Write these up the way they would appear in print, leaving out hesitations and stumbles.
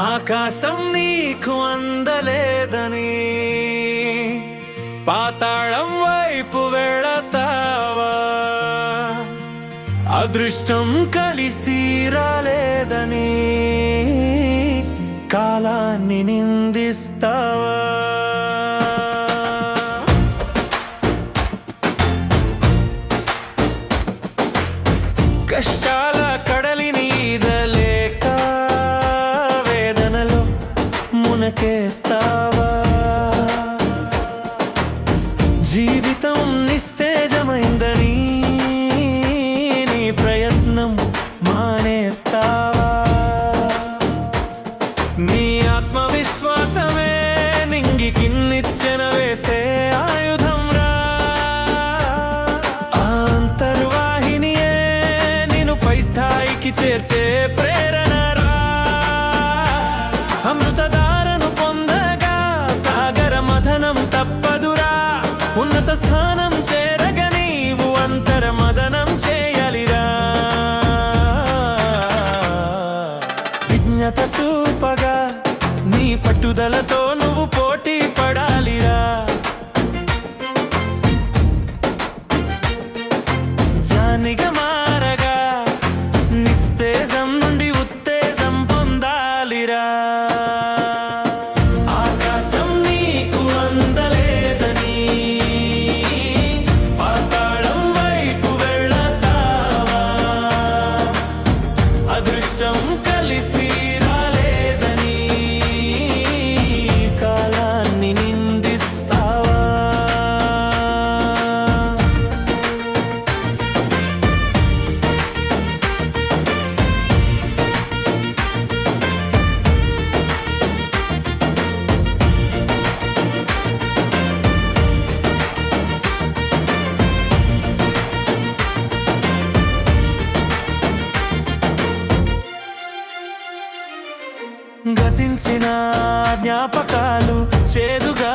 ఆకాశం నీకు అందలేదని పాతాళం వైపు వెళతావా? అదృష్టం కలిసి రాలేదని కాలాన్ని నిందిస్తావా? కష్టాల కడలిని ఈదలేక వేదనలో మునకేస్తావా? జీవితం నిస్తేజమైందని నీ ప్రయత్నం మానేస్తావా? నీ ఆత్మవిశ్వాసమే నింగికిన్నిచ్చెన వేసే ఆయుధం రా. అంతర్వాహినియే నిన్ను పై స్థాయికి చేర్చే ప్రేరణ రా. అమృతధారను పొందగా సాగర మథనం తప్పదురా. ఉన్నత స్థానం చేరగ నీవు అంతర మదనం చేయాలిరా. విజ్ఞత చూపగా నీ పట్టుదలతో నువ్వు పోటీ పడాలిరా. జానిగా మారగా నిస్తేజం నుండి ఉత్తేజం పొందాలిరా. ఆకాశం నీకు అందలేదని పాతాళం వైపు వెళ్ళతావా? అదృష్టం కలిసి రాలేదని కాలాన్ని నిందిస్తావా? గతించిన జ్ఞాపకాలు చేదుగా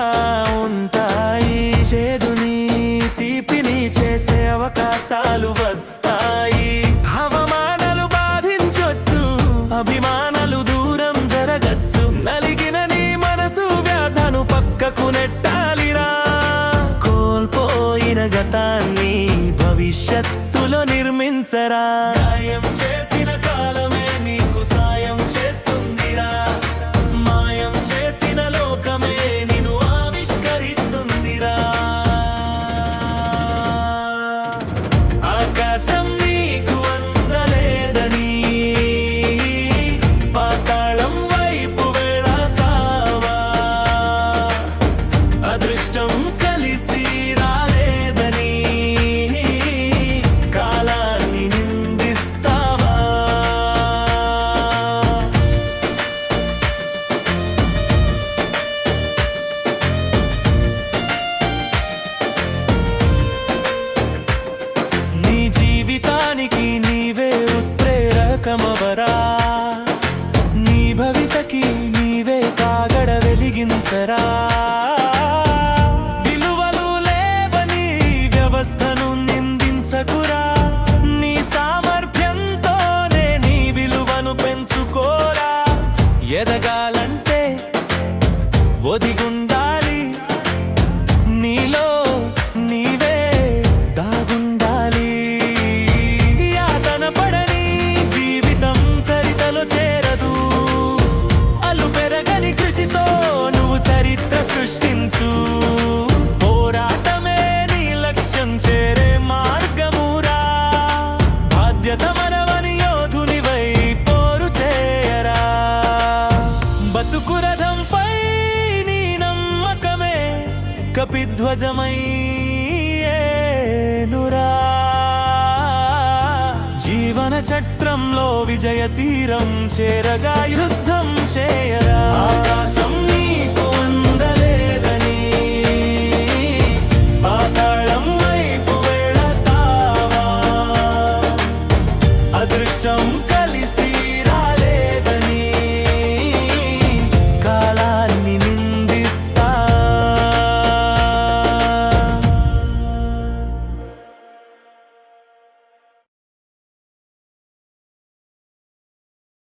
ఉంటాయి. చేదుని తీపిని చేసే అవకాశాలు వస్తాయి. అవమానాలు బాధించొచ్చు, అభిమానాలు దూరం జరగచ్చు. నలిగిన నీ మనసు వ్యాధను పక్కకు నెట్టాలిరా. కోల్పోయిన గతాన్ని భవిష్యత్తులో నిర్మించరా. గాయం చేసిన కాలమే నీకు సాయం చేస్తుందిరా. మాయం చేసిన లోకమే నిన్ను ఆవిష్కరిస్తుందిరా. ఆకాశం నీకు అందలేదని పాతాళం వైపు వెళతావా? అదృష్టం కలిసి రాలేదని కాలాన్ని నిందిస్తావా? నీ జీవితానికి నీవే ఉత్ప్రేరకమవరా. నీ భవితకి నీవే కాగడ వెలిగించరా. విలువలు లేవని వ్యవస్థను నిందించకురా. నీ సామర్థ్యంతోనే నీ విలువను పెంచుకోరా. ఎదగాలంటే ఒదిగుండాలి. నీలో నీవే దాగుండాలి. యాతన పడని జీవితం చరితలో చేరదు. అలు పెరగని కృషితో నువ్వు చరిత్ర సృష్టించు. పోరాటమే నీ లక్ష్యం చేరే మార్గమురా. బాధ్యత మనవని యోధునివై పోరు చేయరా. బతుకు రథంపై నీ నమ్మకమే కపిధ్వజమయ్యేనురా. జీవన చట్రంలో విజయ తీరం చేరగా యుద్ధం చేయరా. ఆకాశం నీకు అందలేదని